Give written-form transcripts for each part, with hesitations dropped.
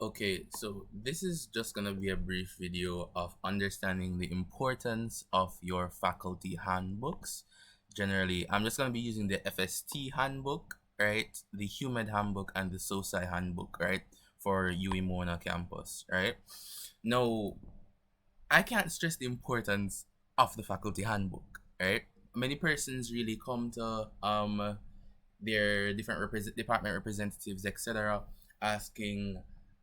Okay, so this is just gonna be a brief video of understanding the importance of your faculty handbooks. Generally, I'm just gonna be using the FST handbook, right? The HUMED handbook and the SOSI handbook, right? For UE Mona campus, right? Now, I can't stress the importance of the faculty handbook, right? Many persons really come to their different department representatives, etc., asking,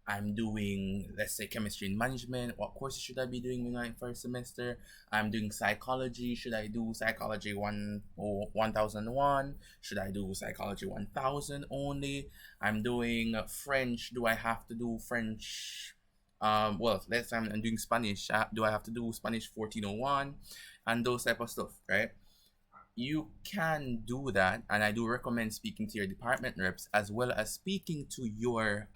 I'm doing, let's say, chemistry and management. What courses should I be doing in my first semester? I'm doing psychology. Should I do psychology 1001? Should I do psychology 1000 only? I'm doing French. Do I have to do French? Well, let's say I'm doing Spanish. Do I have to do Spanish 1401? And those type of stuff, right? You can do that, and I do recommend speaking to your department reps as well as speaking to your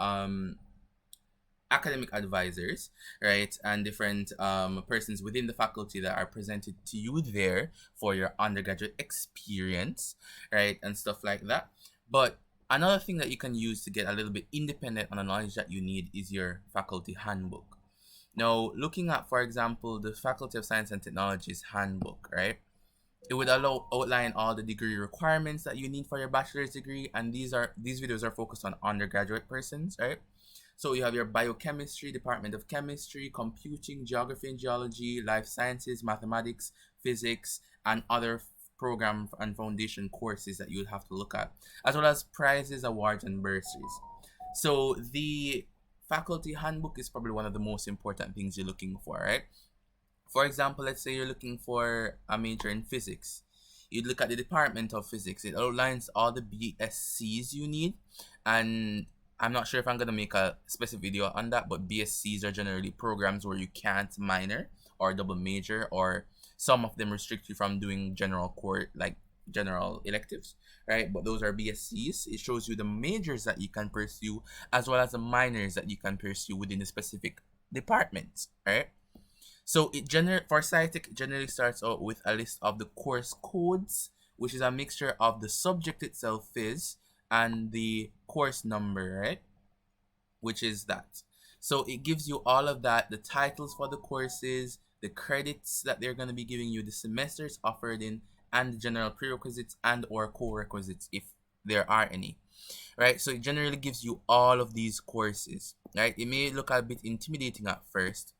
academic advisors, right, and different persons within the faculty that are presented to you there for your undergraduate experience, right, and stuff like that. But another thing that you can use to get a little bit independent on the knowledge that you need is your faculty handbook. Now, looking at, for example, the Faculty of Science and Technology's handbook, right? It would allow outline all the degree requirements that you need for your bachelor's degree, and these videos are focused on undergraduate persons, right? So you have your biochemistry, Department of Chemistry, computing, geography and geology, life sciences, mathematics, physics, and other program and foundation courses that you would have to look at, as well as prizes, awards, and bursaries. So the faculty handbook is probably one of the most important things you're looking for, right? For example, let's say you're looking for a major in physics. You'd look at the Department of Physics. It outlines all the BSCs you need. And I'm not sure if I'm going to make a specific video on that, but BSCs are generally programs where you can't minor or double major, or some of them restrict you from doing general core, like general electives, right? But those are BSCs. It shows you the majors that you can pursue as well as the minors that you can pursue within the specific departments, right? So it for SciTech generally starts out with a list of the course codes, which is a mixture of the subject itself is and the course number, right? Which is that. So it gives you all of that, the titles for the courses, the credits that they're going to be giving you, the semesters offered in, and the general prerequisites and or co-requisites if there are any, right? So it generally gives you all of these courses, right? It may look a bit intimidating at first,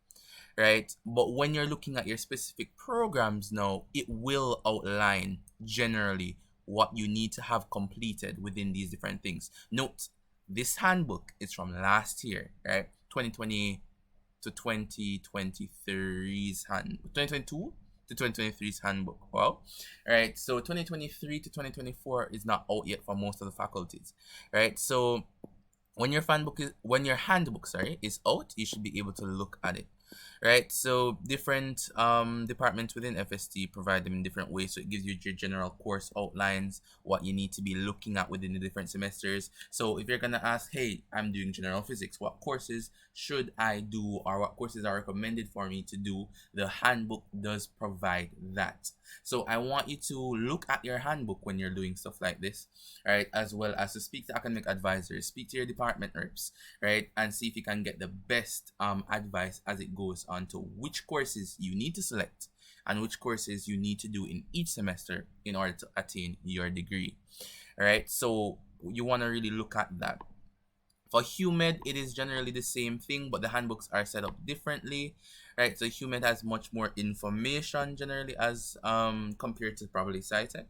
right? But when you're looking at your specific programs now, it will outline generally what you need to have completed within these different things. Note, this handbook is from last year, right? 2020 to 2023's 2022 to 2023's handbook. Well, right. So 2023 to 2024 is not out yet for most of the faculties, right? So when your handbook, sorry, is out, you should be able to look at it, right? So different departments within FST provide them in different ways. So it gives you your general course outlines, what you need to be looking at within the different semesters. So if you're gonna ask, hey, I'm doing general physics, what courses should I do, or what courses are recommended for me to do, the handbook does provide that. So I want you to look at your handbook when you're doing stuff like this, right? As well as to speak to academic advisors, speak to your department reps, right? And see if you can get the best advice as it goes on to which courses you need to select and which courses you need to do in each semester in order to attain your degree, right? So you want to really look at that. For HUMED, it is generally the same thing, but the handbooks are set up differently, right? So HUMED has much more information generally as compared to probably SciTech,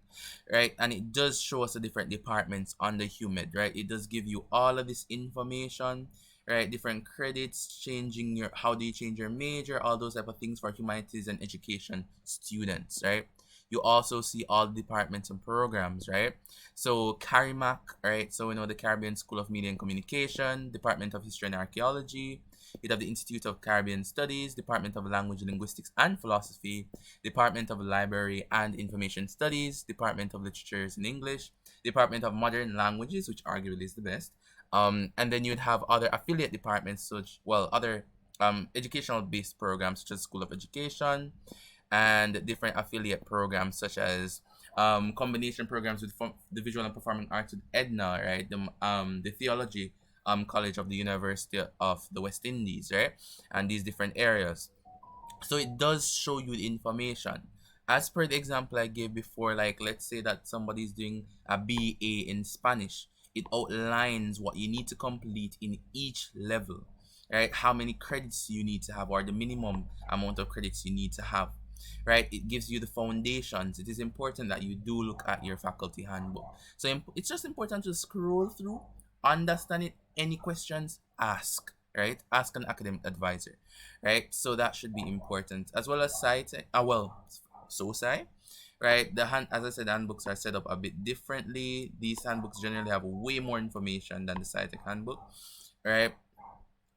right? And it does show us the different departments on the HUMED, right? It does give you all of this information, right? Different credits, changing your, how do you change your major, all those type of things for humanities and education students, right? You also see all the departments and programs, right? So CARIMAC, right? So we know the Caribbean School of Media and Communication, Department of History and Archaeology. You have the Institute of Caribbean Studies, Department of Language, Linguistics and Philosophy, Department of Library and Information Studies, Department of Literatures and English, Department of Modern Languages, which arguably is the best. And then you'd have other affiliate departments, such, well, other educational based programs such as School of Education, and different affiliate programs such as combination programs with the visual and performing arts with EDNA, right? The theology college of the University of the West Indies, right? And these different areas. So it does show you the information. As per the example I gave before, like let's say that somebody's doing a BA in Spanish, it outlines what you need to complete in each level, right? How many credits you need to have, or the minimum amount of credits you need to have, right? It gives you the foundations. It is important that you do look at your faculty handbook. So it's just important to scroll through, understand it. Any questions, ask, right? Ask an academic advisor, right? So that should be important, as well as site. SOSI, right? As I said, handbooks are set up a bit differently. These handbooks generally have way more information than the SciTech handbook, right?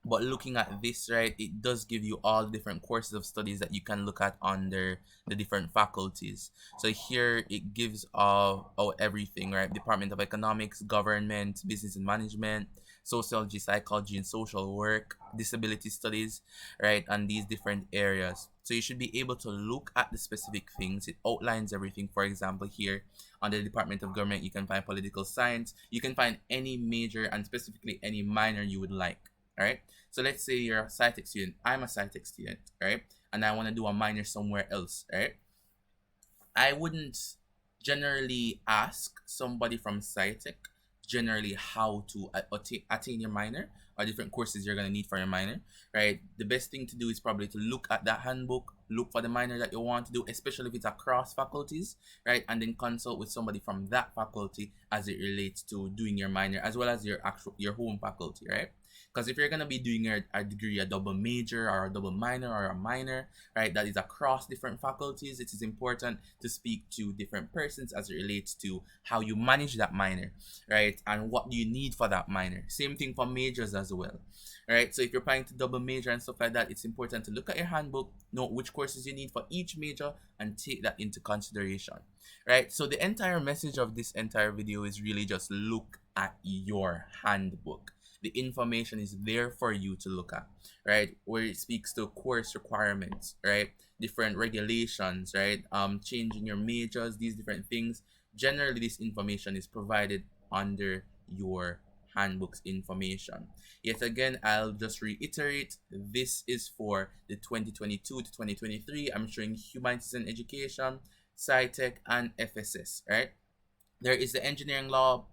But looking at this, right, it does give you all the different courses of studies that you can look at under the different faculties. So here it gives everything, right? Department of Economics, Government, Business and Management, Sociology, Psychology and Social Work, Disability Studies, right? And these different areas. So you should be able to look at the specific things. It outlines everything. For example, here under the Department of Government, you can find political science. You can find any major and specifically any minor you would like. All right. So let's say you're a SciTech student. I'm a SciTech student, right? And I want to do a minor somewhere else, right? I wouldn't generally ask somebody from SciTech generally how to attain your minor or different courses you're going to need for your minor, right? The best thing to do is probably to look at that handbook, look for the minor that you want to do, especially if it's across faculties, right? And then consult with somebody from that faculty as it relates to doing your minor, as well as your home faculty, right? Because if you're going to be doing a degree, a double major or a double minor or a minor, right, that is across different faculties, it is important to speak to different persons as it relates to how you manage that minor, right, and what do you need for that minor. Same thing for majors as well, right? So if you're planning to double major and stuff like that, it's important to look at your handbook, know which courses you need for each major, and take that into consideration, right? So the entire message of this entire video is really just look at your handbook. The information is there for you to look at, right? Where it speaks to course requirements, right? Different regulations, right? Changing your majors, these different things. Generally, this information is provided under your handbooks information. Yet again, I'll just reiterate, this is for the 2022 to 2023. I'm showing humanities and education, SciTech, and FSS, right? There is the engineering law,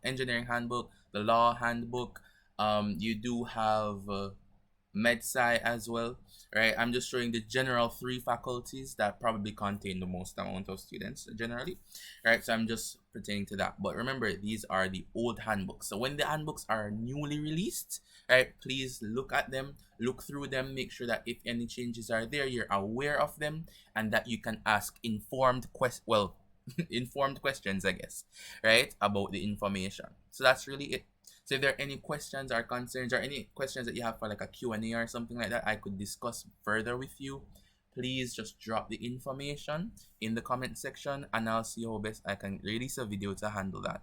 engineering handbook, the law handbook. You do have MedSci as well, right? I'm just showing the general 3 faculties that probably contain the most amount of students generally, right? So I'm just pertaining to that. But remember, these are the old handbooks. So when the handbooks are newly released, right, please look at them, look through them, make sure that if any changes are there, you're aware of them, and that you can ask informed informed questions, I guess, right, about the information. So that's really it. So if there are any questions or concerns or any questions that you have for like a Q&A or something like that I could discuss further with you, please just drop the information in the comment section and I'll see how best I can release a video to handle that.